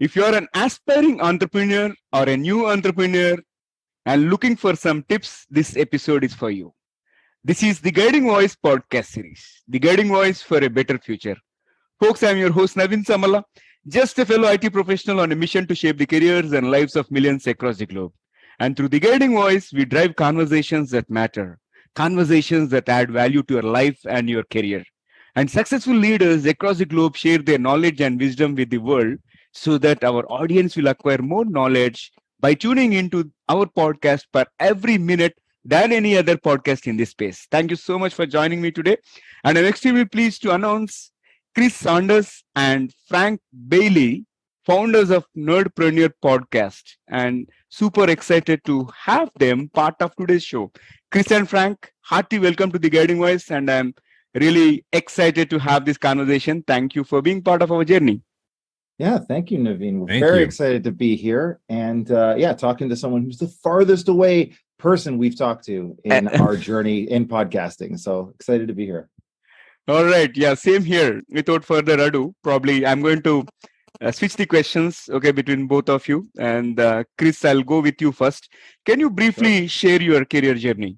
If you're an aspiring entrepreneur or a new entrepreneur and looking for some tips, this episode is for you. This is the Guiding Voice podcast series, the Guiding Voice for a better future. Folks, I'm your host, Navin Samala, just a fellow IT professional on a mission to shape the careers and lives of millions across the globe. And through the Guiding Voice, we drive conversations that matter, conversations that add value to your life and your career. And successful leaders across the globe share their knowledge and wisdom with the world so that our audience will acquire more knowledge by tuning into our podcast per every minute than any other podcast in this space. Thank you so much for joining me today. And I'm extremely pleased to announce Chris Saunders and Frank Bailey, founders of Nerdpreneur podcast, and super excited to have them part of today's show. Chris and Frank, hearty welcome to the Guiding Voice, and I'm really excited to have this conversation. Thank you for being part of our journey. Yeah, thank you, Naveen. We're very excited to be here and talking to someone who's the farthest away person we've talked to in our journey in podcasting. So excited to be here. All right. Yeah, same here. Without further ado, probably I'm going to switch the questions, between both of you. And Chris, I'll go with you first. Can you briefly share your career journey?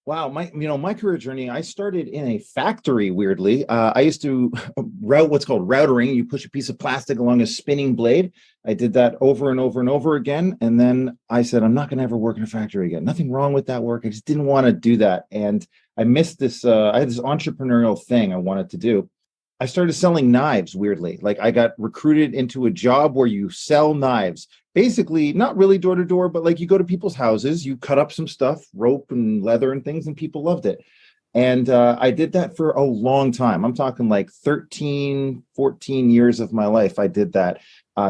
Wow, my career journey, I started in a factory, weirdly. I used to route what's called routering. You push a piece of plastic along a spinning blade. I did that over and over and over again. And then I said, I'm not going to ever work in a factory again. Nothing wrong with that work. I just didn't want to do that. And I missed this. I had this entrepreneurial thing I wanted to do. I started selling knives, weirdly. Like I got recruited into a job where you sell knives. Basically, not really door to door, but like you go to people's houses, you cut up some stuff, rope and leather and things, and people loved it. And I did that for a long time. I'm talking like 13, 14 years of my life. I did that,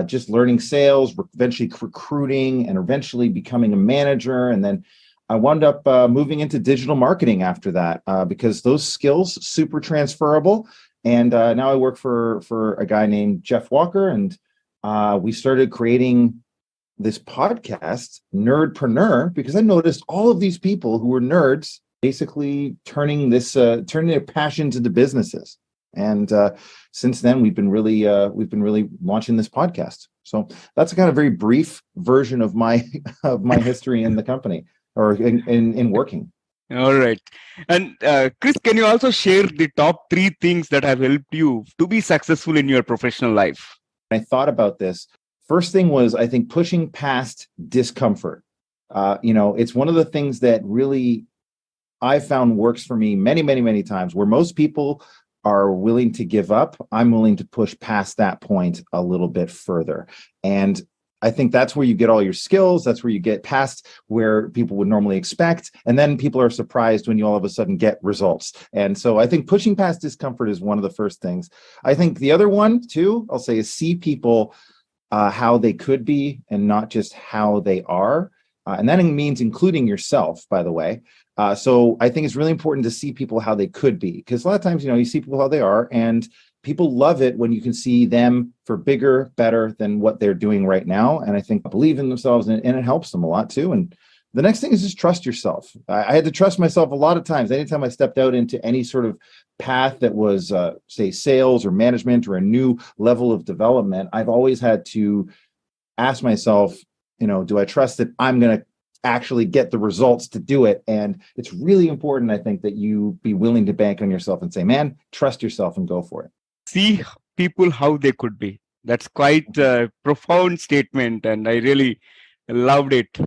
just learning sales, eventually recruiting, and eventually becoming a manager. And then I wound up moving into digital marketing after that because those skills super transferable. And now I work for a guy named Jeff Walker, and we started creating this podcast, Nerdpreneur, because I noticed all of these people who were nerds basically turning their passions into businesses. And since then, we've been really launching this podcast. So that's a kind of very brief version of my history in the company or in working. All right. And Chris, can you also share the top 3 things that have helped you to be successful in your professional life? I thought about this. First thing was, I think, pushing past discomfort. It's one of the things that really I found works for me many, many, many times. Where most people are willing to give up, I'm willing to push past that point a little bit further. And I think that's where you get all your skills. That's where you get past where people would normally expect. And then people are surprised when you all of a sudden get results. And so I think pushing past discomfort is one of the first things. I think the other one too, I'll say, is see people how they could be and not just how they are. And that means including yourself, by the way. So I think it's really important to see people how they could be, because a lot of times, you see people how they are, and people love it when you can see them for bigger, better than what they're doing right now. And I think believe in themselves, and it helps them a lot too. And the next thing is just trust yourself. I had to trust myself a lot of times. Anytime I stepped out into any sort of path that was, say, sales or management or a new level of development, I've always had to ask myself, do I trust that I'm going to actually get the results to do it? And it's really important, I think, that you be willing to bank on yourself and say, man, trust yourself and go for it. See people how they could be. That's quite a profound statement, and I really loved it.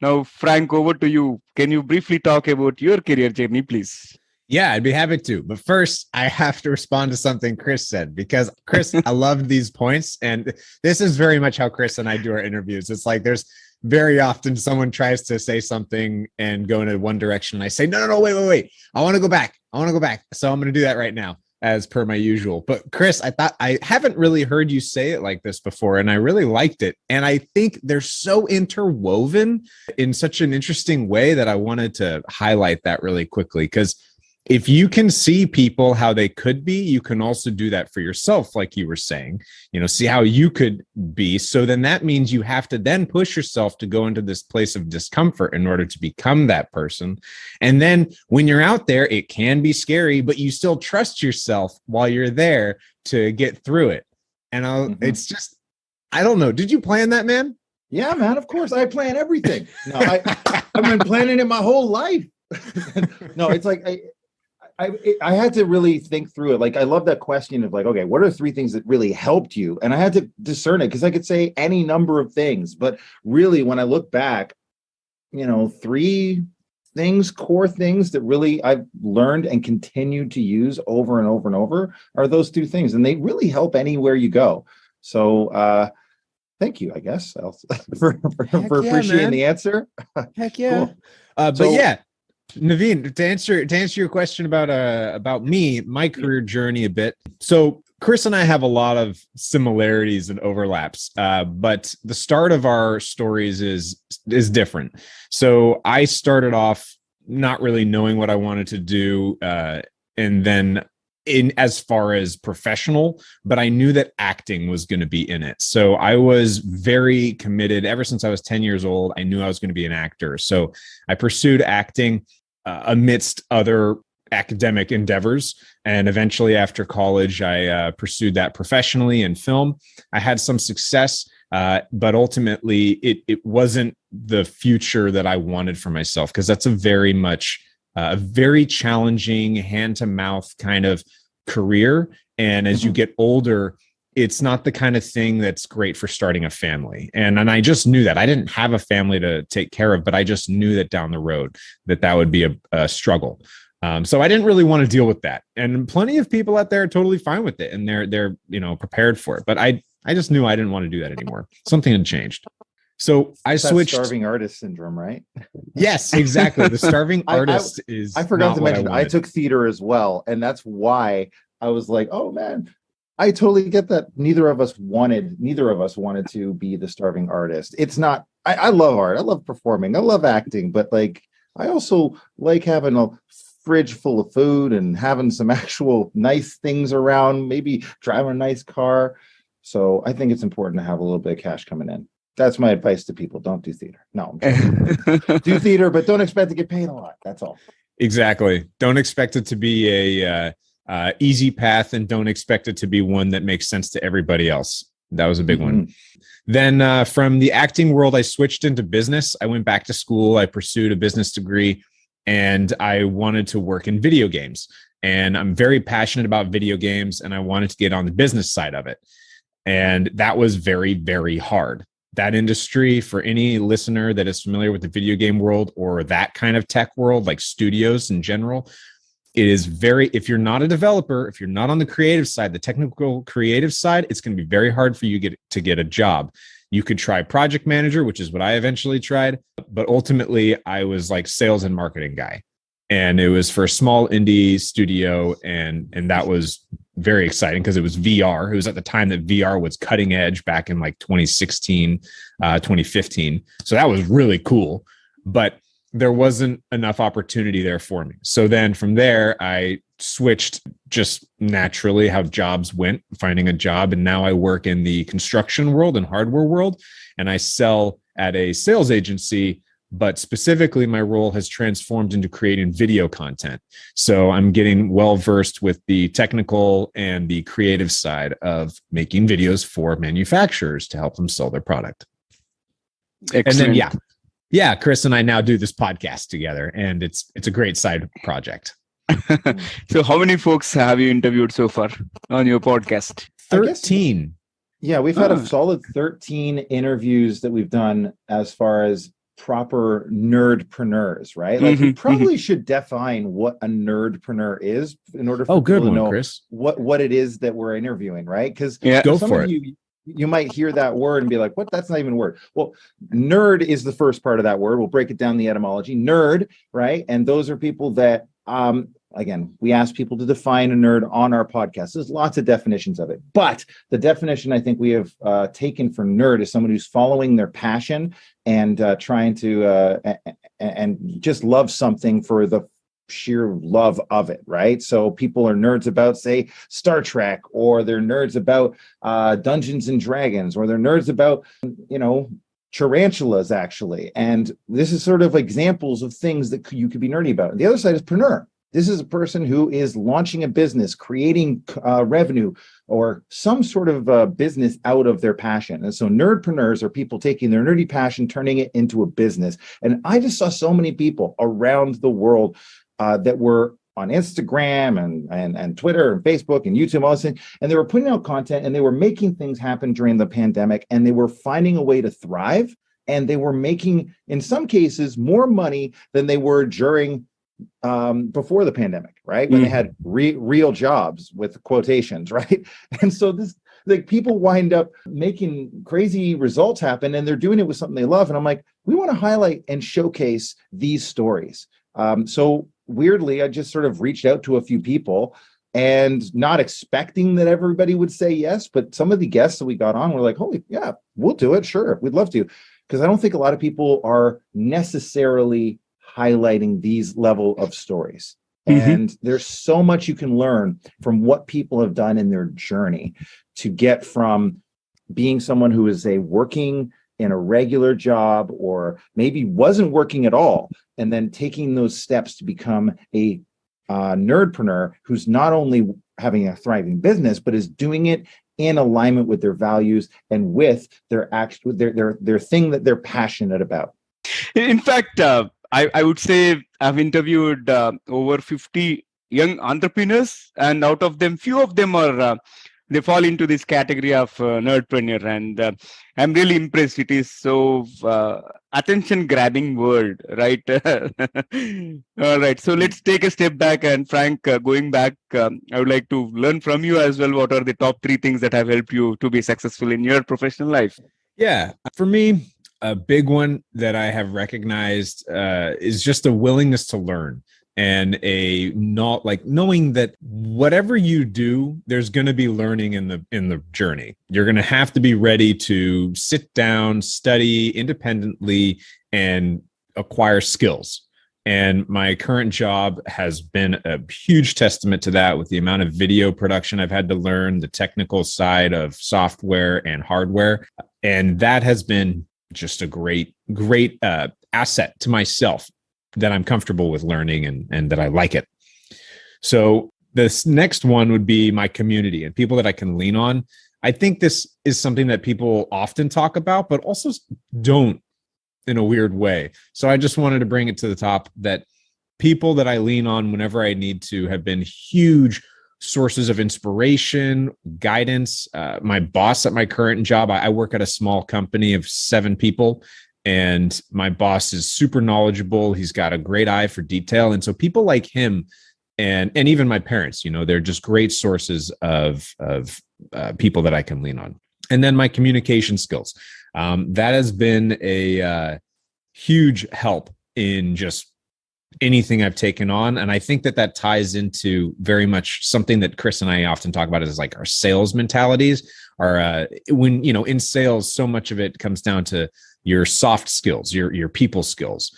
Now, Frank, over to you. Can you briefly talk about your career journey, please? Yeah, I'd be happy to. But first, I have to respond to something Chris said, because Chris, I loved these points. And this is very much how Chris and I do our interviews. It's like there's very often someone tries to say something and go in one direction. And I say, no, wait. I want to go back. So I'm going to do that right now, as per my usual. But Chris, I thought I haven't really heard you say it like this before, and I really liked it. And I think they're so interwoven in such an interesting way that I wanted to highlight that really quickly, because if you can see people how they could be, you can also do that for yourself, like you were saying, see how you could be. So then that means you have to then push yourself to go into this place of discomfort in order to become that person. And then when you're out there, it can be scary, but you still trust yourself while you're there to get through it. And it's just, I don't know. Did you plan that, man? Yeah, man, of course. I plan everything. No, I've been planning it my whole life. No, it's like I had to really think through it. Like, I love that question of like, okay, what are 3 things that really helped you? And I had to discern it, because I could say any number of things. But really, when I look back, 3 things, core things that really I've learned and continued to use over and over and over are those 2 things. And they really help anywhere you go. So, thank you, I guess, for appreciating man. the answer. Heck yeah. Cool. But yeah, Naveen, to answer your question about me, my career journey a bit. So Chris and I have a lot of similarities and overlaps, but the start of our stories is different. So I started off not really knowing what I wanted to do, and then in as far as professional, but I knew that acting was going to be in it. So I was very committed ever since I was 10 years old. I knew I was going to be an actor. So I pursued acting amidst other academic endeavors. And eventually after college, I pursued that professionally in film. I had some success, but ultimately it wasn't the future that I wanted for myself, because that's a very challenging hand-to-mouth kind of career. And as you get older, it's not the kind of thing that's great for starting a family. And I just knew that. I didn't have a family to take care of, but I just knew that down the road that would be a struggle. So I didn't really want to deal with that. And plenty of people out there are totally fine with it, and they're prepared for it. But I just knew I didn't want to do that anymore. Something had changed. So I switched. Starving artist syndrome, right? Yes, exactly. The starving artist is. I forgot to mention, I took theater as well. And that's why I was like, oh man, I totally get that. Neither of us wanted to be the starving artist. It's not, I love art. I love performing. I love acting, but like, I also like having a fridge full of food and having some actual nice things around, maybe driving a nice car. So I think it's important to have a little bit of cash coming in. That's my advice to people. Don't do theater. No, do theater, but don't expect to get paid a lot. That's all. Exactly. Don't expect it to be a easy path, and don't expect it to be one that makes sense to everybody else. That was a big one. Then from the acting world, I switched into business. I went back to school. I pursued a business degree, and I wanted to work in video games. And I'm very passionate about video games, and I wanted to get on the business side of it. And that was very, very hard. That industry, for any listener that is familiar with the video game world or that kind of tech world, like studios in general, it is if you're not a developer, if you're not on the creative side, the technical creative side, it's going to be very hard for you to get a job. You could try project manager, which is what I eventually tried. But ultimately, I was like sales and marketing guy. And it was for a small indie studio. And that was very exciting because it was VR. It was at the time that VR was cutting edge back in like 2016, 2015. So that was really cool. But there wasn't enough opportunity there for me. So then from there, I switched just naturally how jobs went, finding a job. And now I work in the construction world and hardware world. And I sell at a sales agency, but specifically my role has transformed into creating video content. So I'm getting well-versed with the technical and the creative side of making videos for manufacturers to help them sell their product. Excellent. And then, yeah, Chris and I now do this podcast together, and it's a great side project. So how many folks have you interviewed so far on your podcast? 13. Yeah, we've had a solid 13 interviews that we've done as far as proper nerdpreneurs, right? Like we probably should define what a nerdpreneur is in order for people to know Chris. what it is that we're interviewing, right? Because go for it. You might hear that word and be like, what? That's not even a word. Well, nerd is the first part of that word. We'll break it down, the etymology. Nerd, right? And those are people that, again, we ask people to define a nerd on our podcast. There's lots of definitions of it. But the definition I think we have taken for nerd is someone who's following their passion and trying to and just love something for the sheer love of it, right? So people are nerds about, say, Star Trek, or they're nerds about Dungeons and Dragons, or they're nerds about, tarantulas, actually. And this is sort of examples of things that you could be nerdy about. And the other side is preneur. This is a person who is launching a business, creating revenue, or some sort of business out of their passion. And so nerdpreneurs are people taking their nerdy passion, turning it into a business. And I just saw so many people around the world that were on Instagram and Twitter and Facebook and YouTube, all this thing, and they were putting out content and they were making things happen during the pandemic, and they were finding a way to thrive, and they were making, in some cases, more money than they were during before the pandemic, right? When they had real jobs with quotations, right? And so this, like, people wind up making crazy results happen, and they're doing it with something they love. And I'm like, we want to highlight and showcase these stories. So weirdly, I just sort of reached out to a few people, and not expecting that everybody would say yes, but some of the guests that we got on were like, holy, yeah, we'll do it. Sure. We'd love to. Because I don't think a lot of people are necessarily highlighting these level of stories. And there's so much you can learn from what people have done in their journey to get from being someone who is working in a regular job, or maybe wasn't working at all, and then taking those steps to become a nerdpreneur who's not only having a thriving business, but is doing it in alignment with their values and with their thing that they're passionate about. In fact, I would say I've interviewed over 50 young entrepreneurs, and out of them, few of them are they fall into this category of nerdpreneur, and I'm really impressed. It is so attention-grabbing word, right? All right, so let's take a step back, and Frank, going back, I would like to learn from you as well. What are the top 3 things that have helped you to be successful in your professional life? Yeah, for me, a big one that I have recognized is just a willingness to learn, and knowing that whatever you do, there's going to be learning in the journey. You're going to have to be ready to sit down, study independently, and acquire skills. And my current job has been a huge testament to that, with the amount of video production I've had to learn, the technical side of software and hardware. And that has been just a great asset to myself, that I'm comfortable with learning and that I like it. So this next one would be my community and people that I can lean on. I think this is something that people often talk about, but also don't, in a weird way. So I just wanted to bring it to the top that people that I lean on whenever I need to have been huge sources of inspiration, guidance. My boss at my current job, I work at a small company of 7 people, and my boss is super knowledgeable. He's got a great eye for detail. And so people like him, and even my parents, they're just great sources of people that I can lean on. And then my communication skills. That has been a huge help in just anything I've taken on. And I think that ties into very much something that Chris and I often talk about, is like our sales mentalities. When, in sales, so much of it comes down to your soft skills, your people skills,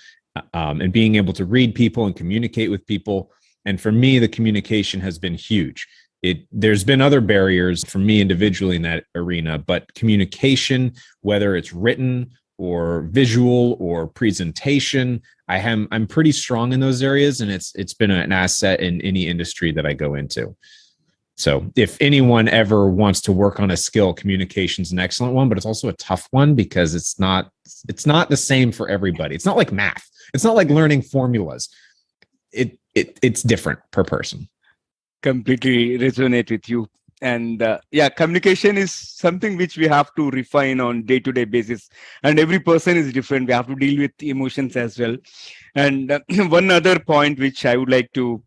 and being able to read people and communicate with people. And for me, the communication has been huge. There's been other barriers for me individually in that arena, but communication, whether it's written or visual or presentation, I'm pretty strong in those areas, and it's been an asset in any industry that I go into. So if anyone ever wants to work on a skill, communication is an excellent one, but it's also a tough one because it's not the same for everybody. It's not like math. It's not like learning formulas. It's different per person. Completely resonate with you. And communication is something which we have to refine on day-to-day basis. And every person is different. We have to deal with emotions as well. And one other point which I would like to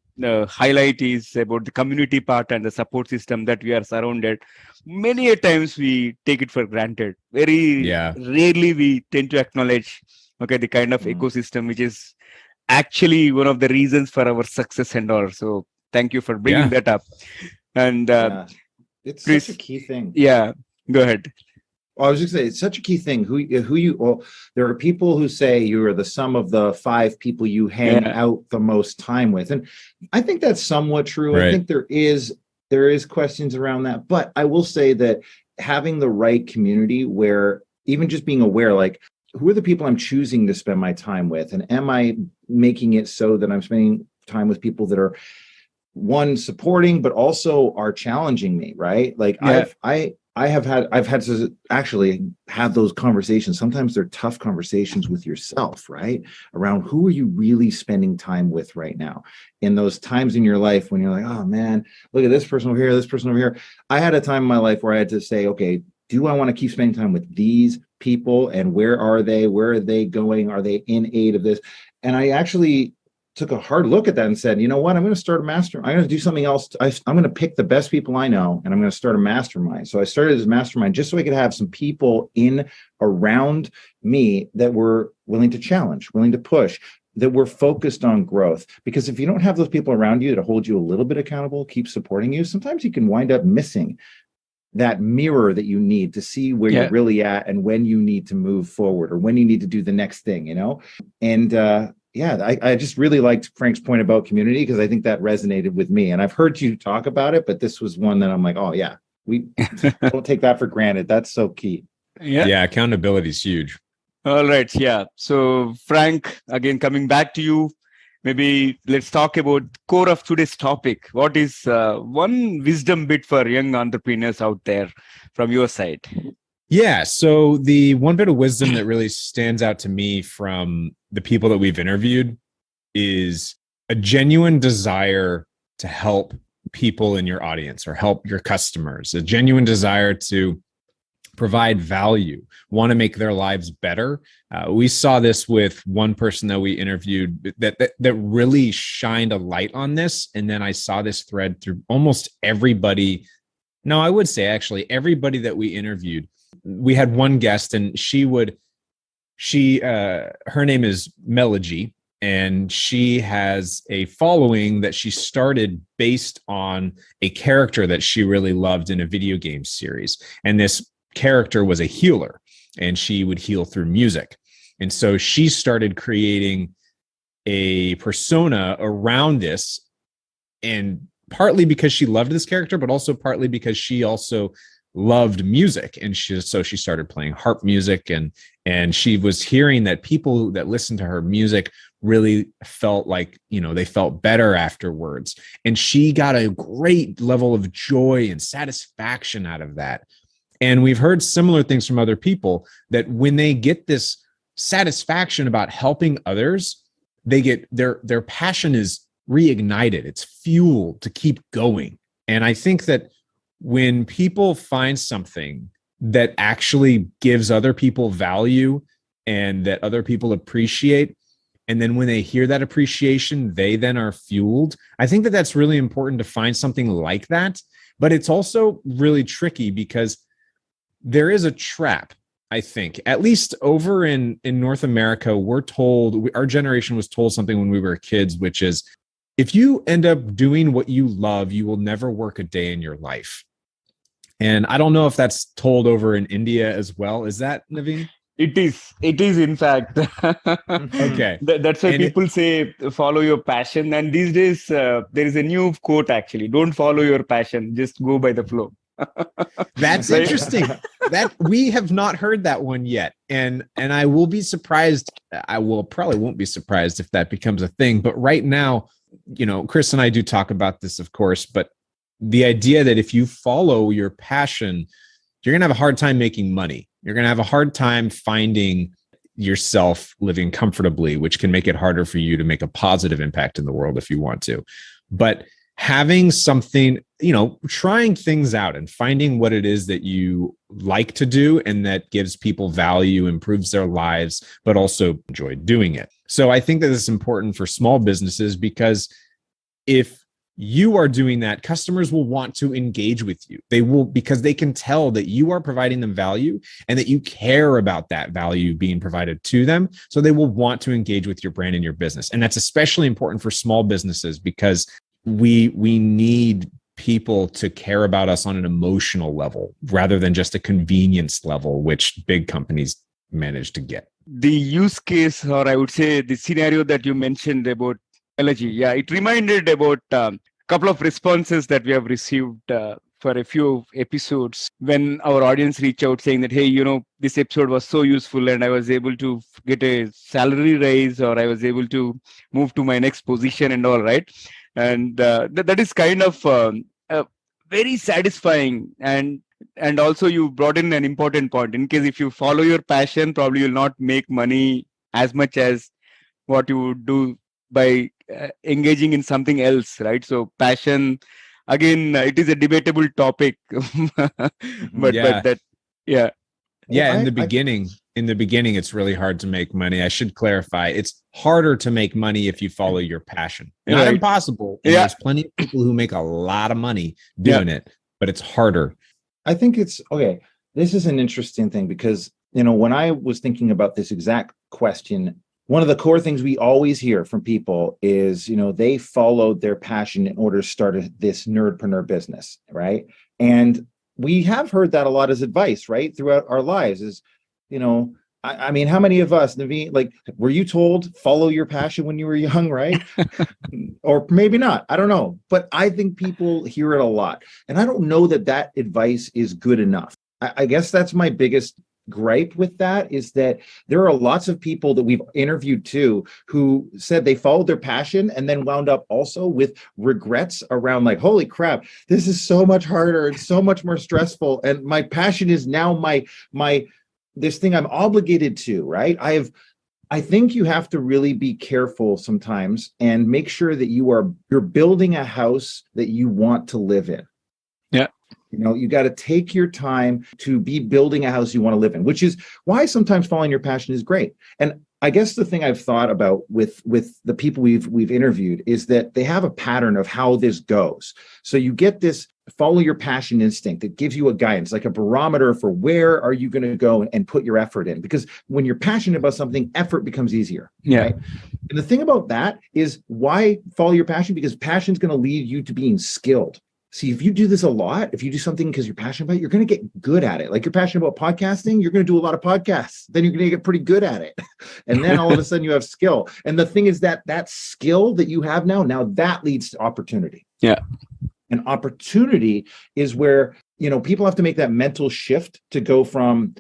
highlight is about the community part and the support system that we are surrounded. Many a times we take it for granted. Very rarely we tend to acknowledge, the kind of ecosystem which is actually one of the reasons for our success and all. So thank you for bringing that up. And it's Chris, such a key thing. Yeah, go ahead. Well, I was just saying, it's such a key thing. There are people who say you are the sum of the 5 people you hang out the most time with. And I think that's somewhat true. Right. I think there is questions around that. But I will say that having the right community, where even just being aware, like, who are the people I'm choosing to spend my time with? And am I making it so that I'm spending time with people that are one supporting, but also are challenging me, right? Like Yeah. I've had to actually have those conversations. Sometimes they're tough conversations with yourself, right? Around who are you really spending time with right now? In those times in your life when you're like, oh man, look at this person over here, this person over here. I had a time in my life where I had to say, okay, do I want to keep spending time with these people? And where are they? Where are they going? Are they in aid of this? And I actually took a hard look at that and said, you know what, I'm going to start a mastermind. I'm going to do something else. I'm going to pick the best people I know, and I'm going to start a mastermind. So I started this mastermind just so I could have some people in around me that were willing to challenge, willing to push, that were focused on growth. Because if you don't have those people around you that hold you a little bit accountable, keep supporting you, sometimes you can wind up missing that mirror that you need to see where you're really at and when you need to move forward or when you need to do the next thing, you know? And, I just really liked Frank's point about community because I think that resonated with me. And I've heard you talk about it, but this was one that I'm like, oh yeah, we don't take that for granted. That's so key. Yeah, accountability is huge. All right. Yeah. So Frank, again, coming back to you, maybe let's talk about core of today's topic. What is one wisdom bit for young entrepreneurs out there from your side? Yeah. So the one bit of wisdom that really stands out to me from the people that we've interviewed is a genuine desire to help people in your audience or help your customers, a genuine desire to provide value, want to make their lives better. We saw this with one person that we interviewed that really shined a light on this. And then I saw this thread through almost everybody. No, I would say actually everybody that we interviewed. We had one guest and her name is Melody, and she has a following that she started based on a character that she really loved in a video game series. And this character was a healer, and she would heal through music. And so she started creating a persona around this, and partly because she loved this character, but also partly because she also loved music. And so she started playing harp music, and she was hearing that people that listened to her music really felt like, they felt better afterwards. And she got a great level of joy and satisfaction out of that. And we've heard similar things from other people that when they get this satisfaction about helping others, they get their passion is reignited. It's fueled to keep going. And I think that when people find something that actually gives other people value and that other people appreciate, and then when they hear that appreciation, they then are fueled. I think that that's really important to find something like that. But it's also really tricky because there is a trap, I think, at least over in North America. We're told, our generation was told something when we were kids, which is, if you end up doing what you love, you will never work a day in your life. And I don't know if that's told over in India as well. Is that, Naveen? It is in fact. Okay. That's why people say follow your passion. And these days there is a new quote actually: don't follow your passion, just go by the flow. That's interesting. That we have not heard that one yet. And I will be surprised. Probably won't be surprised if that becomes a thing. But right now, Chris and I do talk about this, of course, but the idea that if you follow your passion, you're going to have a hard time making money. You're going to have a hard time finding yourself living comfortably, which can make it harder for you to make a positive impact in the world if you want to. But having something, trying things out and finding what it is that you like to do and that gives people value, improves their lives, but also enjoy doing it. So I think that it's important for small businesses because if you are doing that, customers will want to engage with you. They will, because they can tell that you are providing them value and that you care about that value being provided to them. So they will want to engage with your brand and your business. And that's especially important for small businesses because we need people to care about us on an emotional level rather than just a convenience level, which big companies manage to get. The use case, or I would say the scenario that you mentioned about elegy, it reminded about a couple of responses that we have received for a few episodes when our audience reach out saying that, hey, this episode was so useful and I was able to get a salary raise, or I was able to move to my next position and all, right? And that is kind of very satisfying. And also you brought in an important point. In case if you follow your passion, probably you'll not make money as much as what you would do by engaging in something else, right? So passion, again, it is a debatable topic. but Yeah. that, yeah. Yeah, Well, in the beginning, it's really hard to make money. I should clarify, it's harder to make money if you follow your passion. Not Right. impossible. And Yeah. there's plenty of people who make a lot of money doing it, but it's harder. I think it's okay. This is an interesting thing because, when I was thinking about this exact question, one of the core things we always hear from people is, they followed their passion in order to start this nerdpreneur business, right? And we have heard that a lot as advice, right? Throughout our lives is, I mean, how many of us, Naveen, like, were you told follow your passion when you were young, right? Or maybe not, I don't know. But I think people hear it a lot. And I don't know that advice is good enough. I guess that's my biggest gripe with that, is that there are lots of people that we've interviewed too who said they followed their passion and then wound up also with regrets around, like, holy crap, this is so much harder and so much more stressful, and my passion is now my this thing I'm obligated to, right? I think you have to really be careful sometimes and make sure that you're building a house that you want to live in. Yeah. You got to take your time to be building a house you want to live in, which is why sometimes following your passion is great. And I guess the thing I've thought about with the people we've interviewed is that they have a pattern of how this goes. So you get this follow your passion instinct that gives you a guidance, like a barometer for where are you going to go and put your effort in. Because when you're passionate about something, effort becomes easier. Yeah. Right? And the thing about that is, why follow your passion? Because passion is going to lead you to being skilled. See, if you do this a lot, if you do something because you're passionate about it, you're going to get good at it. Like, you're passionate about podcasting, you're going to do a lot of podcasts. Then you're going to get pretty good at it. And then all of a sudden you have skill. And the thing is that skill that you have now that leads to opportunity. Yeah. And opportunity is where, people have to make that mental shift to go from,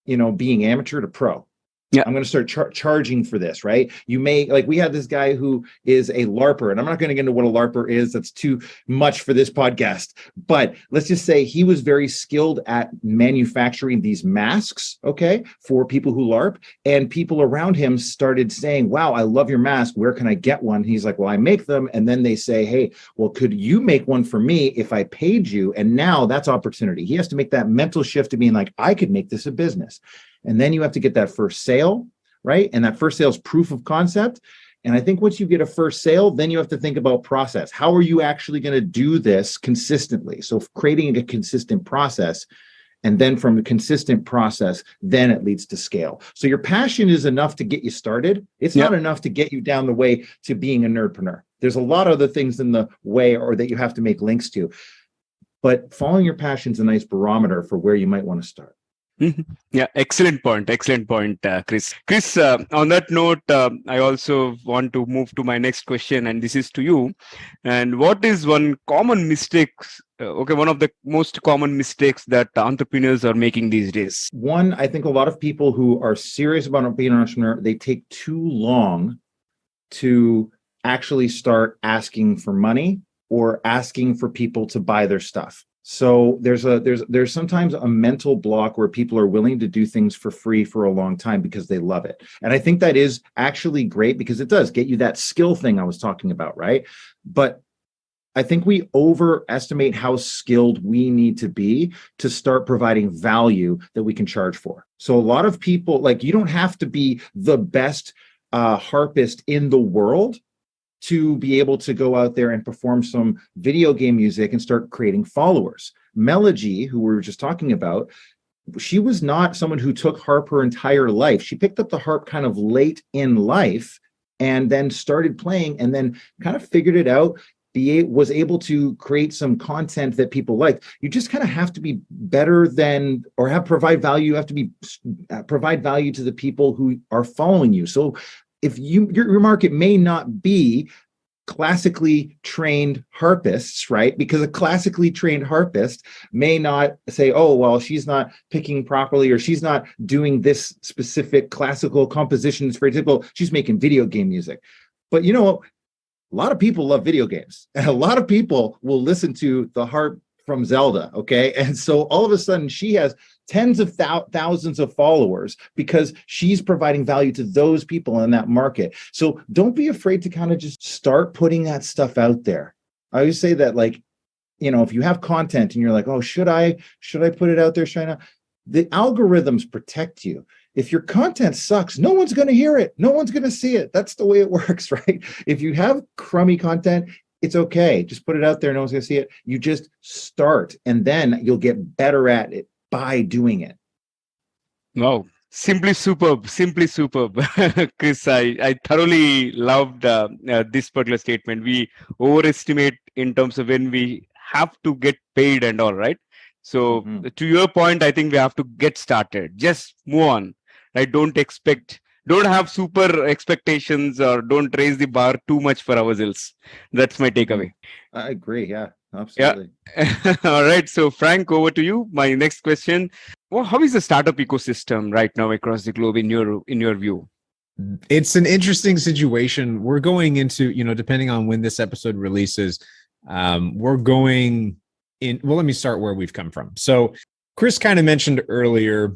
being amateur to pro. Yeah. I'm going to start charging for this, right? You may, like, we had this guy who is a LARPer, and I'm not going to get into what a LARPer is. That's too much for this podcast. But let's just say he was very skilled at manufacturing these masks, okay, for people who LARP. And people around him started saying, wow, I love your mask. Where can I get one? He's like, well, I make them. And then they say, hey, well, could you make one for me if I paid you? And now that's opportunity. He has to make that mental shift to being like, I could make this a business. And then you have to get that first sale, right? And that first sale is proof of concept. And I think once you get a first sale, then you have to think about process. How are you actually going to do this consistently? So creating a consistent process, and then from a consistent process, then it leads to scale. So your passion is enough to get you started. It's not enough to get you down the way to being a nerdpreneur. There's a lot of other things in the way, or that you have to make links to. But following your passion is a nice barometer for where you might want to start. Mm-hmm. Yeah, excellent point, Chris. Chris, on that note, I also want to move to my next question, and this is to you. And what is one common mistake? One of the most common mistakes that entrepreneurs are making these days. One, I think a lot of people who are serious about being an entrepreneur, they take too long to actually start asking for money or asking for people to buy their stuff. So there's sometimes a mental block where people are willing to do things for free for a long time because they love it. And I think that is actually great because it does get you that skill thing I was talking about, right? But I think we overestimate how skilled we need to be to start providing value that we can charge for. So a lot of people, like, you don't have to be the best harpist in the world to be able to go out there and perform some video game music and start creating followers. Melody, who we were just talking about, she was not someone who took harp her entire life. She picked up the harp kind of late in life and then started playing and then kind of figured it out, was able to create some content that people liked. You just kind of have to be better than, or provide value. You have to be provide value to the people who are following you. So if your market may not be classically trained harpists, right? Because a classically trained harpist may not say, oh, well, she's not picking properly, or she's not doing this specific classical compositions. For example, she's making video game music. But you know, a lot of people love video games, and a lot of people will listen to the harp from Zelda. Okay. And so all of a sudden she has tens of thousands of followers because she's providing value to those people in that market. So don't be afraid to kind of just start putting that stuff out there. I always say that, like, you know, if you have content and you're like, oh, should I put it out there? Should I not? The algorithms protect you. If your content sucks, no one's going to hear it. No one's going to see it. That's the way it works, right? If you have crummy content, it's okay. Just put it out there. No one's going to see it. You just start, and then you'll get better at it by doing it. Wow. Simply superb. Chris, I thoroughly loved this particular statement. We overestimate in terms of when we have to get paid and all, right? So to your point, I think we have to get started. Just move on, right? Don't have super expectations, or don't raise the bar too much for ourselves. That's my takeaway. I agree. Yeah, absolutely. Yeah. All right. So Frank, over to you. My next question. Well, how is the startup ecosystem right now across the globe in your view? It's an interesting situation. We're going into, depending on when this episode releases, we're going in. Well, let me start where we've come from. So Chris kind of mentioned earlier,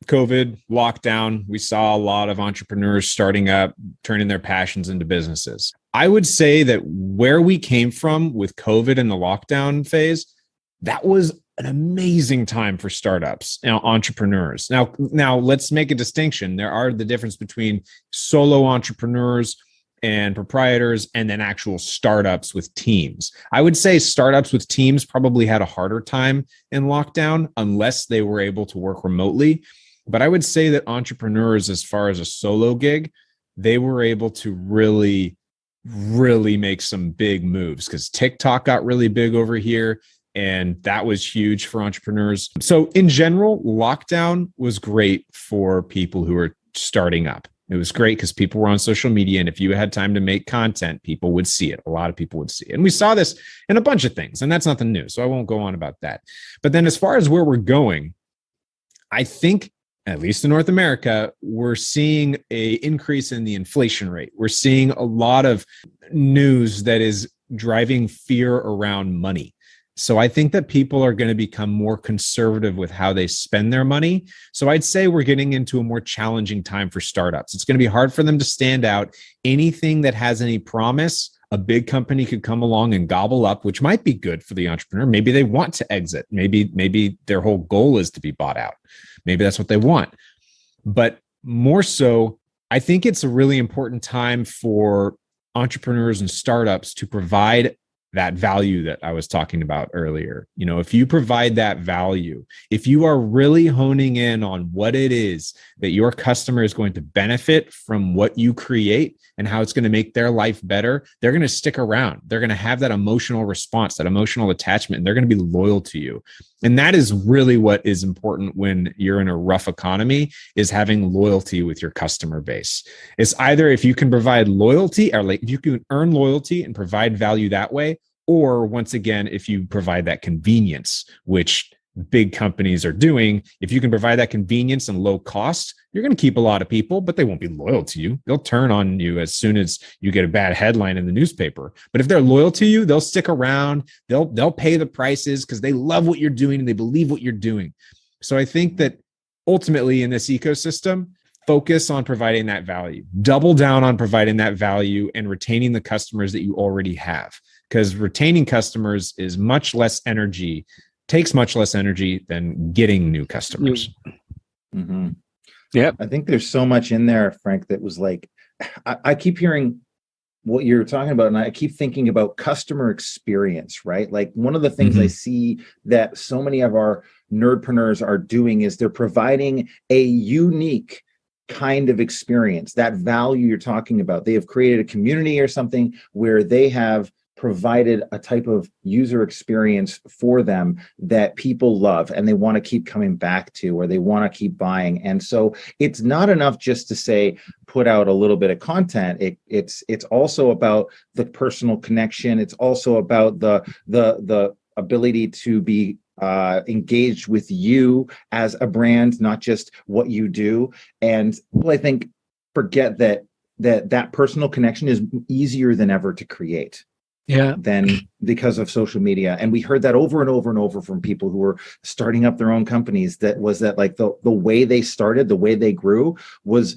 COVID, lockdown, we saw a lot of entrepreneurs starting up, turning their passions into businesses. I would say that where we came from with COVID and the lockdown phase, that was an amazing time for startups, entrepreneurs. Now let's make a distinction. There are the difference between solo entrepreneurs and proprietors, and then actual startups with teams. I would say startups with teams probably had a harder time in lockdown unless they were able to work remotely. But I would say that entrepreneurs, as far as a solo gig, they were able to really, really make some big moves, because TikTok got really big over here, and that was huge for entrepreneurs. So in general, lockdown was great for people who are starting up. It was great because people were on social media, and if you had time to make content, people would see it. A lot of people would see it. And we saw this in a bunch of things, and that's nothing new. So I won't go on about that. But then as far as where we're going, I think, at least in North America, we're seeing an increase in the inflation rate. We're seeing a lot of news that is driving fear around money. So I think that people are going to become more conservative with how they spend their money. So I'd say we're getting into a more challenging time for startups. It's going to be hard for them to stand out. Anything that has any promise, a big company could come along and gobble up, which might be good for the entrepreneur. Maybe they want to exit. Maybe their whole goal is to be bought out. Maybe that's what they want. But more so, I think it's a really important time for entrepreneurs and startups to provide that value that I was talking about earlier. If you provide that value, if you are really honing in on what it is that your customer is going to benefit from what you create and how it's going to make their life better, they're going to stick around. They're going to have that emotional response, that emotional attachment, and they're going to be loyal to you. And that is really what is important when you're in a rough economy, is having loyalty with your customer base. It's either if you can provide loyalty, or like if you can earn loyalty and provide value that way, or once again, if you provide that convenience, which big companies are doing. If you can provide that convenience and low cost, you're going to keep a lot of people, but they won't be loyal to you. They'll turn on you as soon as you get a bad headline in the newspaper. But if they're loyal to you, they'll stick around. They'll pay the prices because they love what you're doing and they believe what you're doing. So I think that ultimately in this ecosystem, focus on providing that value, double down on providing that value and retaining the customers that you already have, because retaining customers is takes much less energy than getting new customers. Mm-hmm. Yeah. I think there's so much in there, Frank, that was like, I keep hearing what you're talking about, and I keep thinking about customer experience, right? Like one of the things I see that so many of our nerdpreneurs are doing is they're providing a unique kind of experience, that value you're talking about. They have created a community or something where they have provided a type of user experience for them that people love and they want to keep coming back to, or they want to keep buying. And so it's not enough just to say, put out a little bit of content. It's also about the personal connection. It's also about the ability to be engaged with you as a brand, not just what you do. And I think forget that personal connection is easier than ever to create. Than because of social media. And we heard that over and over and over from people who were starting up their own companies. That like the way they started, the way they grew was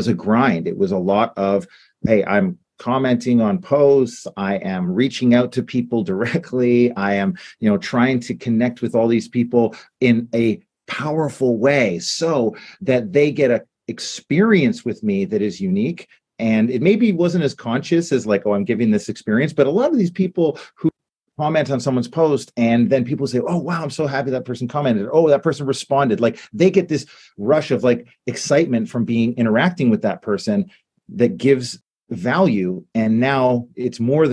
a grind. It was a lot of, hey, I'm commenting on posts, I am reaching out to people directly, I am, trying to connect with all these people in a powerful way so that they get a experience with me that is unique. And it maybe wasn't as conscious as like, oh, I'm giving this experience, but a lot of these people who comment on someone's post and then people say, oh, wow, I'm so happy that person commented. Oh, that person responded. Like they get this rush of like excitement from interacting with that person that gives value. And now it's more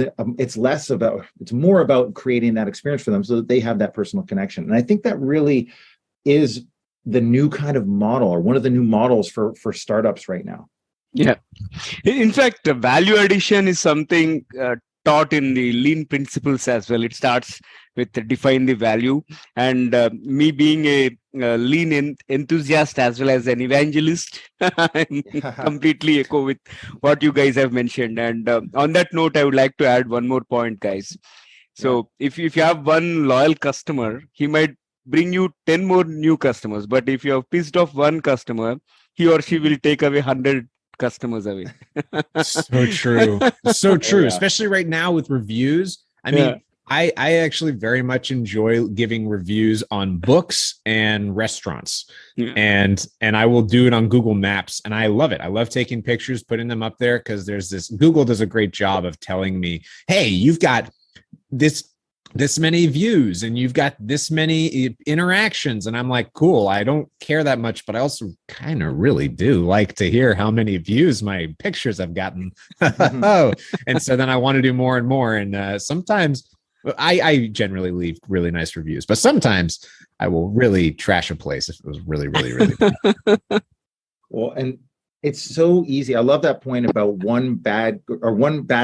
about creating that experience for them so that they have that personal connection. And I think that really is the new kind of model, or one of the new models for startups right now. Yeah. In fact, value addition is something taught in the lean principles as well. It starts with define the value. And me being a lean enthusiast as well as an evangelist, I'm completely echo with what you guys have mentioned. And on that note, I would like to add one more point, guys. So if you have one loyal customer, he might bring you 10 more new customers. But if you have pissed off one customer, he or she will take away 100 customers away. So true. So true. Especially right now with reviews. I mean, I actually very much enjoy giving reviews on books and restaurants. And I will do it on Google Maps. And I love it. I love taking pictures, putting them up there, because Google does a great job of telling me, hey, you've got this many views and you've got this many interactions. And I'm like, cool, I don't care that much, but I also kind of really do like to hear how many views my pictures have gotten. And so then I want to do more and more. And sometimes I generally leave really nice reviews, but sometimes I will really trash a place if it was really, really, really bad. Well, and it's so easy. I love that point about one bad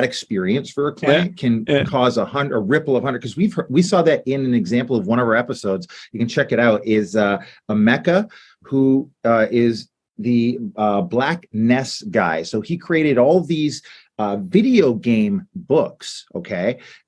experience for a client can cause a ripple of 100. Because we saw that in an example of one of our episodes. You can check it out. Is Emeka, who is the Black Ness guy. So he created all these video game books,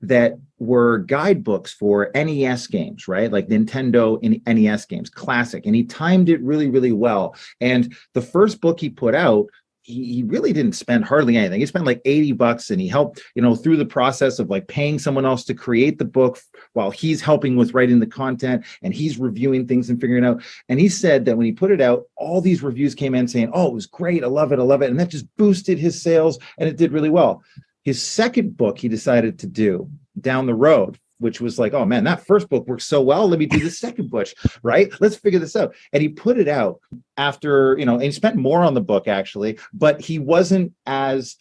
that were guidebooks for NES games, right? Like Nintendo and NES games, classic. And he timed it really, really well. And the first book he put out, he really didn't spend hardly anything. He spent like $80 and he helped, through the process of like paying someone else to create the book while he's helping with writing the content and he's reviewing things and figuring it out. And he said that when he put it out, all these reviews came in saying, oh, it was great. I love it. I love it. And that just boosted his sales and it did really well. His second book he decided to do down the road, which was like, oh man, that first book worked so well. Let me do the second book, right? Let's figure this out. And he put it out after, and he spent more on the book actually, but he wasn't as,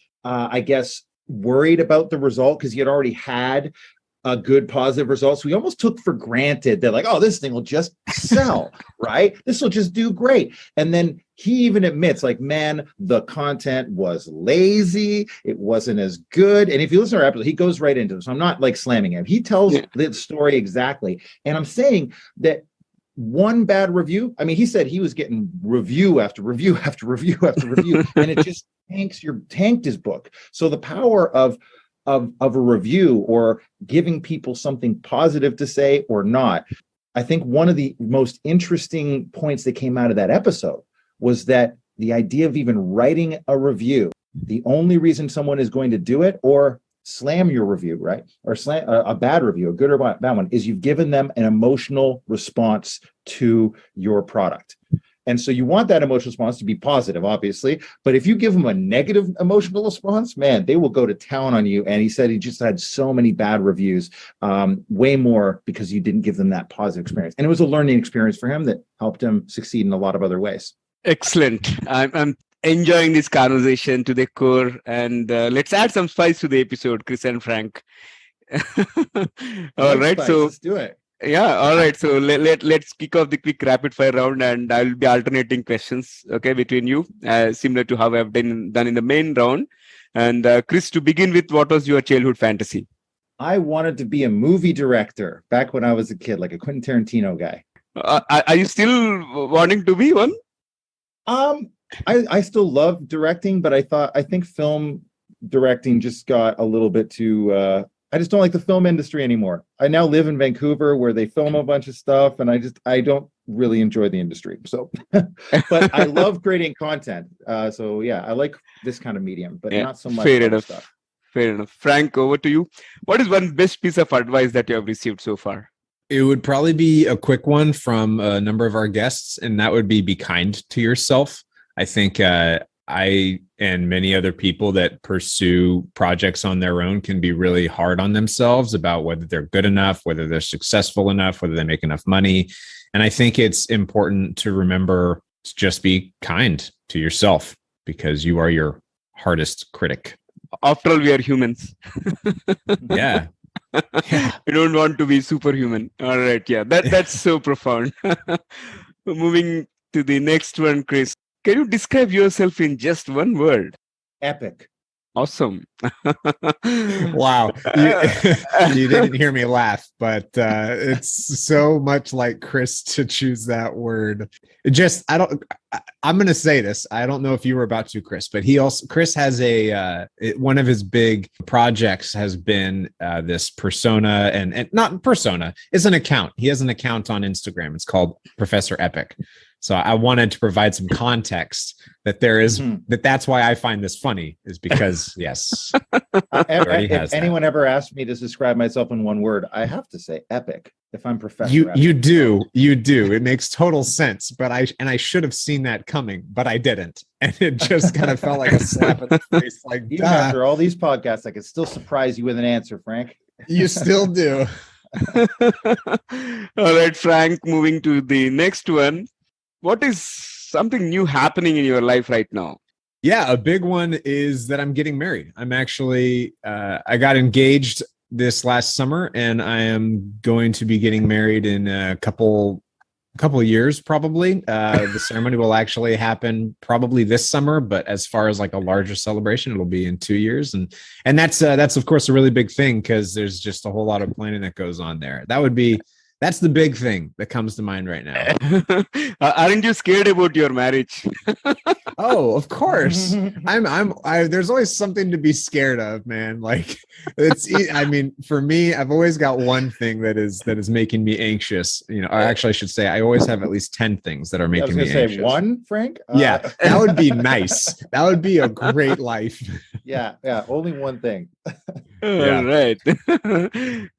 worried about the result because he had already had a good positive result. So we almost took for granted that like, oh, this thing will just sell, right? This will just do great. And then he even admits like, man, the content was lazy. It wasn't as good. And if you listen to our episode, he goes right into it. So I'm not like slamming him. He tells the story exactly. And I'm saying that one bad review, I mean, he said he was getting review after review after review after review, and it just tanked his book. So the power of a review or giving people something positive to say or not. I think one of the most interesting points that came out of that episode was that the idea of even writing a review, the only reason someone is going to do it or slam your review, right? Or slam a bad review, a good or bad one, is you've given them an emotional response to your product. And so you want that emotional response to be positive, obviously. But if you give them a negative emotional response, man, they will go to town on you. And he said he just had so many bad reviews, way more because you didn't give them that positive experience. And it was a learning experience for him that helped him succeed in a lot of other ways. Excellent. I'm enjoying this conversation to the core. And let's add some spice to the episode, Chris and Frank. All right. Spice, So let's do it. yeah, all right. So let's kick off the quick rapid fire round, and I'll be alternating questions, okay, between you, similar to how I've done in the main round. And Chris, to begin with, what was your childhood fantasy? I wanted to be a movie director back when I was a kid, like a Quentin Tarantino guy. Are you still wanting to be one? I still love directing, but I think film directing just got a little bit too I just don't like the film industry anymore. I now live in Vancouver where they film a bunch of stuff, and I don't really enjoy the industry. So but I love creating content. So yeah, I like this kind of medium, but not so much fair other enough. stuff. Fair enough. Frank, over to you. What is one best piece of advice that you have received so far? It would probably be a quick one from a number of our guests, and that would be kind to yourself. I think I and many other people that pursue projects on their own can be really hard on themselves about whether they're good enough, whether they're successful enough, whether they make enough money. And I think it's important to remember to just be kind to yourself, because you are your hardest critic. After all, we are humans. Yeah. Yeah. We don't want to be superhuman. All right. Yeah, that's so profound. Moving to the next one, Chris. Can you describe yourself in just one word? Epic. Awesome. Wow. You didn't hear me laugh, but it's so much like Chris to choose that word. I'm going to say this. I don't know if you were about to, Chris, but Chris has one of his big projects has been this persona and not persona, it's an account. He has an account on Instagram. It's called Professor Epic. So I wanted to provide some context that there is that's why I find this funny, is because yes. If anyone ever asked me to describe myself in one word, I have to say epic. If I'm Professor Epic. You do. It makes total sense. But I should have seen that coming, but I didn't. And it just kind of felt like a slap in the face. Like, even after all these podcasts, I can still surprise you with an answer, Frank. You still do. All right, Frank, moving to the next one. What is something new happening in your life right now? Yeah, a big one is that I'm getting married. I'm actually, I got engaged this last summer, and I am going to be getting married in a couple of years, probably. The ceremony will actually happen probably this summer, but as far as like a larger celebration, it'll be in 2 years. And that's of course a really big thing, because there's just a whole lot of planning that goes on there. That's the big thing that comes to mind right now. Aren't you scared about your marriage? Oh, of course. There's always something to be scared of, man. Like for me, I've always got one thing that is making me anxious. Or actually I should say I always have at least 10 things that are making me anxious. Say one, Frank? Yeah, that would be nice. That would be a great life. Yeah. Only one thing. All right.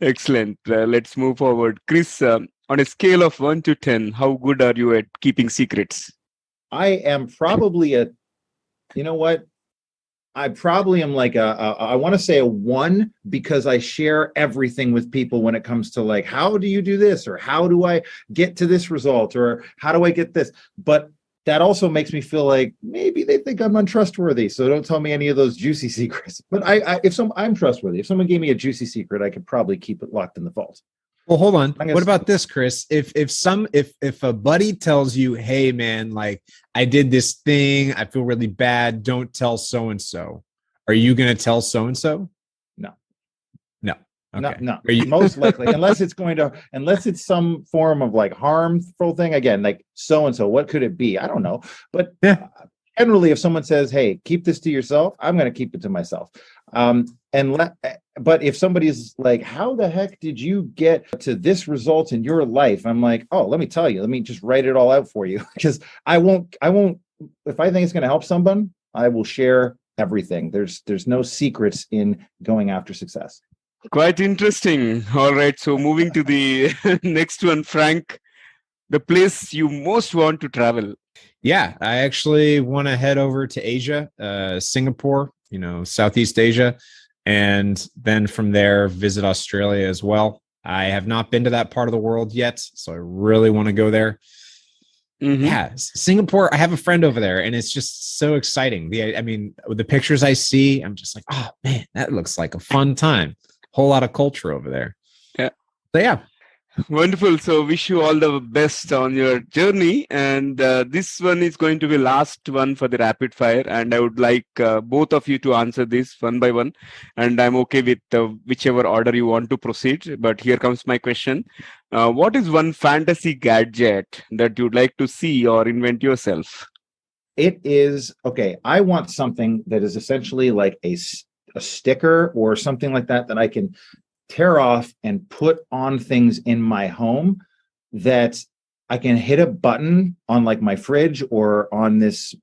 Excellent. Let's move forward. Chris, on a scale of 1 to 10, how good are you at keeping secrets? I am probably I probably am like I want to say a 1, because I share everything with people when it comes to like, how do you do this? Or how do I get to this result? Or how do I get this? But that also makes me feel like maybe they think I'm untrustworthy. So don't tell me any of those juicy secrets. But I'm trustworthy. If someone gave me a juicy secret, I could probably keep it locked in the vault. Well, hold on. What about this, Chris? If a buddy tells you, hey man, like I did this thing, I feel really bad, don't tell so-and-so. Are you going to tell so-and-so? No. Okay. No. Most likely, unless it's some form of like harmful thing. Again, like so-and-so, what could it be? I don't know. But generally, if someone says, hey, keep this to yourself, I'm going to keep it to myself. But if somebody's like, how the heck did you get to this result in your life? I'm like, oh, let me tell you, let me just write it all out for you. Because I won't, if I think it's going to help someone, I will share everything. There's no secrets in going after success. Quite interesting. All right. So moving to the next one, Frank, the place you most want to travel. Yeah, I actually want to head over to Asia, Singapore, Southeast Asia. And then from there, visit Australia as well. I have not been to that part of the world yet, so I really want to go there. Mm-hmm. Yeah, Singapore, I have a friend over there, and it's just so exciting. With the pictures I see, I'm just like, oh man, that looks like a fun time. whole lot of culture over there. Yeah. So yeah. Wonderful. So wish you all the best on your journey. And this one is going to be last one for the rapid fire. And I would like both of you to answer this one by one. And I'm okay with whichever order you want to proceed. But here comes my question. What is one fantasy gadget that you'd like to see or invent yourself? It is, okay, I want something that is essentially like a sticker or something like that I can tear off and put on things in my home that I can hit a button on like my fridge or on this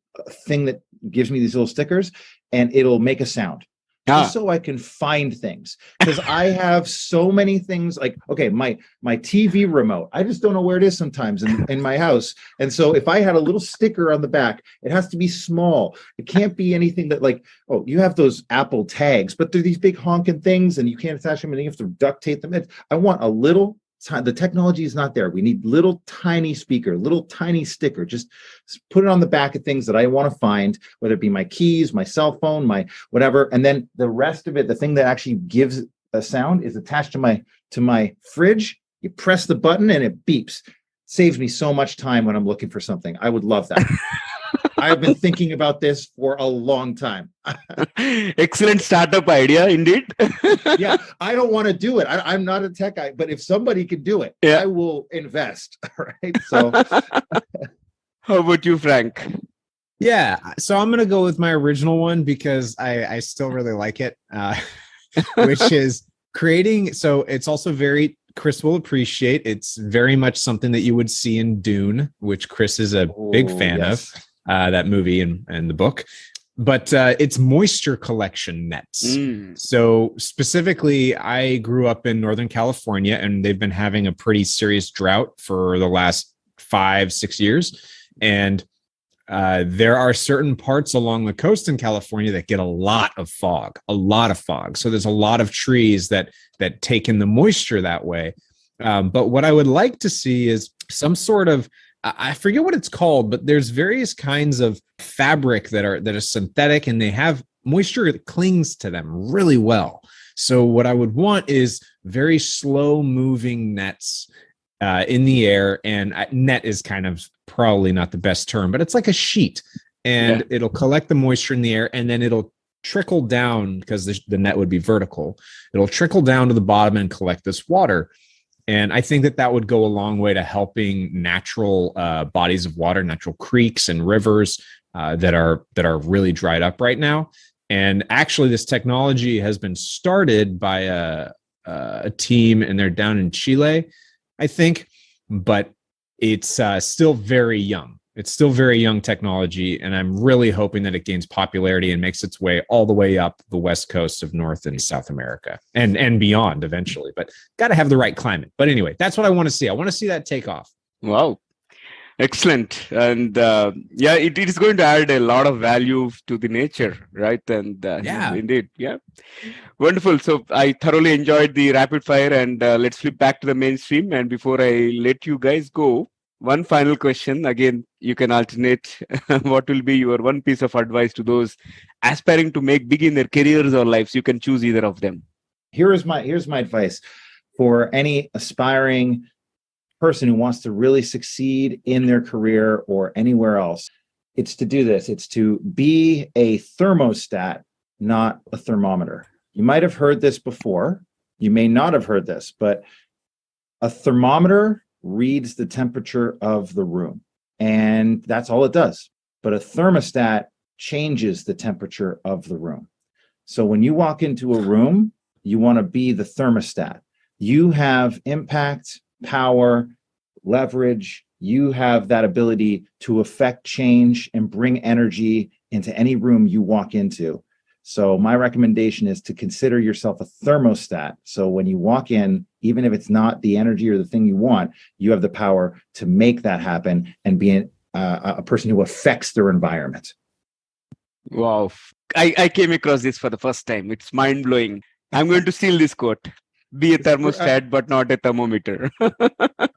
thing that gives me these little stickers and it'll make a sound. Just so I can find things, because I have so many things like, okay, my TV remote, I just don't know where it is sometimes in my house. And so if I had a little sticker on the back, it has to be small. It can't be anything that like, oh, you have those Apple tags, but they're these big honking things and you can't attach them and you have to duct tape them. I want a little, the technology is not there. We need little tiny speaker, little tiny sticker. Just put it on the back of things that I want to find, whether it be my keys, my cell phone, my whatever. And then the rest of it, the thing that actually gives a sound is attached to my fridge. You press the button and it beeps. Saves me so much time when I'm looking for something. I would love that. I've been thinking about this for a long time. Excellent startup idea, indeed. Yeah, I don't want to do it. I'm not a tech guy, but if somebody could do it, I will invest. Right. So, how about you, Frank? Yeah, so I'm going to go with my original one because I still really like it, which is creating. So it's also very, Chris will appreciate. It's very much something that you would see in Dune, which Chris is a big fan of. That movie and the book, but it's moisture collection nets. So specifically, I grew up in Northern California and they've been having a pretty serious drought for the last 5-6 years. And there are certain parts along the coast in California that get a lot of fog. So there's a lot of trees that take in the moisture that way. But what I would like to see is some sort of, I forget what it's called, but there's various kinds of fabric that are synthetic and they have moisture that clings to them really well. So what I would want is very slow moving nets in the air, and net is kind of probably not the best term, but it's like a sheet and it'll collect the moisture in the air and then it'll trickle down because the net would be vertical. It'll trickle down to the bottom and collect this water. And I think that would go a long way to helping natural bodies of water, natural creeks and rivers that are really dried up right now. And actually, this technology has been started by a team, and they're down in Chile, I think. But it's still very young. It's still very young technology, and I'm really hoping that it gains popularity and makes its way all the way up the west coast of North and South America and beyond eventually. But got to have the right climate. But anyway, that's what I want to see. I want to see that take off. Wow. Excellent. And it is going to add a lot of value to the nature, right? And indeed. Yeah. Wonderful. So I thoroughly enjoyed the rapid fire, and let's flip back to the mainstream. And before I let you guys go, one final question. Again, you can alternate. What will be your one piece of advice to those aspiring to make big in their careers or lives? You can choose either of them. Here's my advice for any aspiring person who wants to really succeed in their career or anywhere else. It's to do this. It's to be a thermostat, not a thermometer. You might have heard this before. You may not have heard this, but a thermometer reads the temperature of the room, and that's all it does. But a thermostat changes the temperature of the room. So when you walk into a room, you want to be the thermostat. You have impact, power, leverage. You have that ability to affect change and bring energy into any room you walk into. So my recommendation is to consider yourself a thermostat. So when you walk in, even if it's not the energy or the thing you want, you have the power to make that happen and be a person who affects their environment. Wow. I came across this for the first time. It's mind-blowing. I'm going to steal this quote. Be a thermostat, but not a thermometer.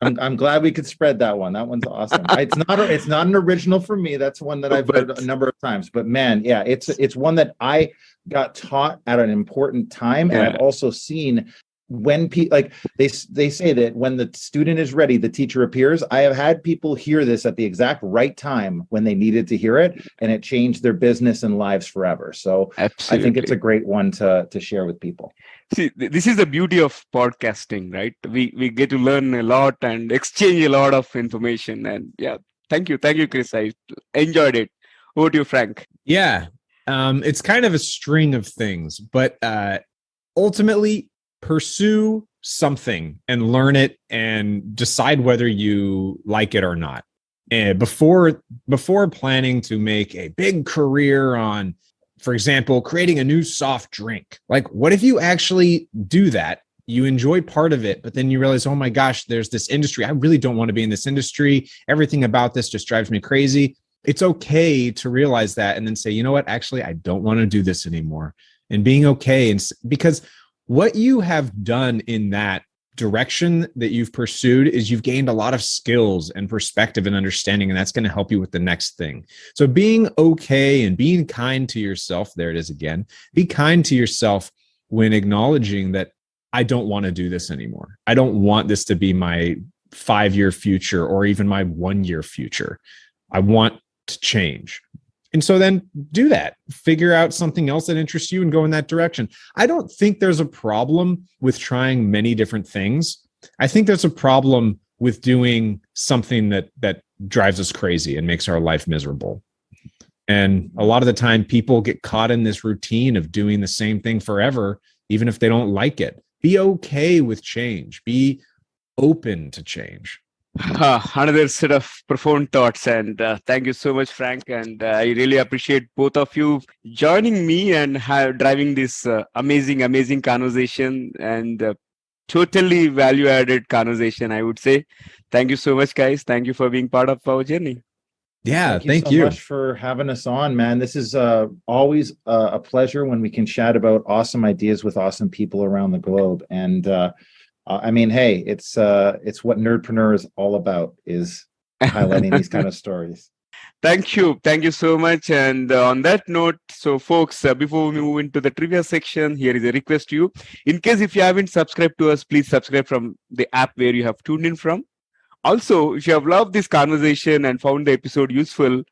I'm glad we could spread that one. That one's awesome. It's not an original for me. That's one that I've heard a number of times. But man, yeah, it's one that I got taught at an important time, and I've also seen when like they say that when the student is ready, the teacher appears. I have had people hear this at the exact right time when they needed to hear it, and it changed their business and lives forever. So Absolutely. I think it's a great one to share with people. See, this is the beauty of podcasting, right? We get to learn a lot and exchange a lot of information. And yeah, thank you, Chris. I enjoyed it. Over to you, Frank. Yeah, it's kind of a string of things, but ultimately pursue something and learn it and decide whether you like it or not. And before planning to make a big career on, for example, creating a new soft drink, like what if you actually do that? You enjoy part of it, but then you realize, oh my gosh, there's this industry. I really don't want to be in this industry. Everything about this just drives me crazy. It's okay to realize that and then say, you know what, actually, I don't want to do this anymore. And being okay. And because what you have done in that direction that you've pursued is you've gained a lot of skills and perspective and understanding, and that's going to help you with the next thing. So being okay and being kind to yourself, there it is again, be kind to yourself when acknowledging that I don't want to do this anymore. I don't want this to be my 5-year future or even my 1-year future. I want to change. And so then do that, figure out something else that interests you and go in that direction. I don't think there's a problem with trying many different things. I think there's a problem with doing something that drives us crazy and makes our life miserable. And a lot of the time people get caught in this routine of doing the same thing forever, even if they don't like it. Be okay with change. Be open to change. Another set of profound thoughts, and thank you so much, Frank. And I really appreciate both of you joining me and driving this amazing conversation and totally value-added conversation, I would say. Thank you so much, guys. Thank you for being part of our journey. Yeah, thank you so much for having us on, man. This is always a pleasure when we can chat about awesome ideas with awesome people around the globe. And I mean, hey, it's what Nerdpreneur is all about, is highlighting these kind of stories. Thank you so much. And on that note, so folks, before we move into the trivia section, here is a request to you. In case if you haven't subscribed to us, please subscribe from the app where you have tuned in from. Also, if you have loved this conversation and found the episode useful,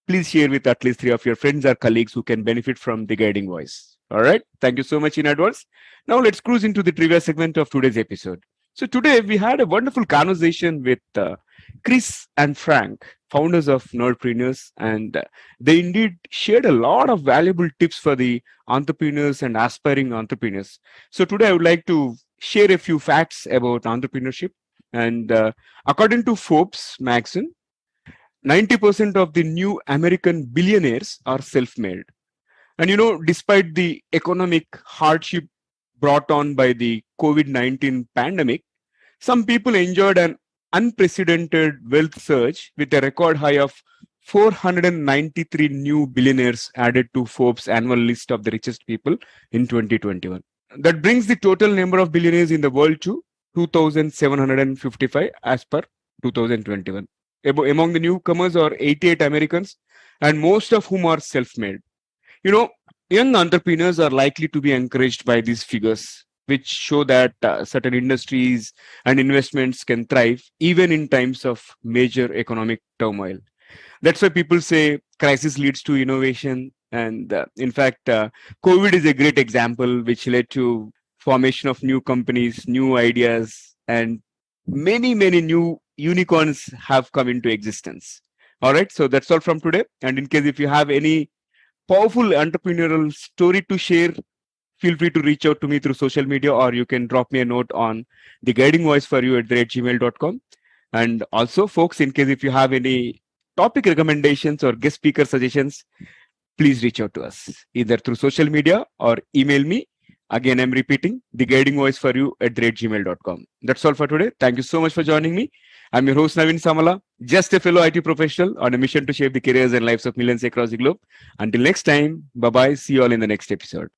please share with at least 3 of your friends or colleagues who can benefit from the guiding voice. All right. Thank you so much in advance. Now let's cruise into the trivia segment of today's episode. So today we had a wonderful conversation with Chris and Frank, founders of Nerdpreneurs, and they indeed shared a lot of valuable tips for the entrepreneurs and aspiring entrepreneurs. So today I would like to share a few facts about entrepreneurship. And according to Forbes magazine, 90% of the new American billionaires are self-made. And despite the economic hardship brought on by the COVID-19 pandemic, some people enjoyed an unprecedented wealth surge with a record high of 493 new billionaires added to Forbes' annual list of the richest people in 2021. That brings the total number of billionaires in the world to 2,755 as per 2021. Among the newcomers are 88 Americans, and most of whom are self-made. Young entrepreneurs are likely to be encouraged by these figures, which show that certain industries and investments can thrive even in times of major economic turmoil. That's why people say crisis leads to innovation. And in fact, COVID is a great example, which led to formation of new companies, new ideas, and many new unicorns have come into existence. All right. So that's all from today. And in case if you have any powerful entrepreneurial story to share, feel free to reach out to me through social media, or you can drop me a note on theguidingvoiceforyou@gmail.com. And also, folks, in case if you have any topic recommendations or guest speaker suggestions, please reach out to us either through social media or email me. Again, I'm repeating, theguidingvoiceforyou@gmail.com. That's all for today. Thank you so much for joining me. I'm your host, Naveen Samala, just a fellow IT professional on a mission to shape the careers and lives of millions across the globe. Until next time, bye-bye. See you all in the next episode.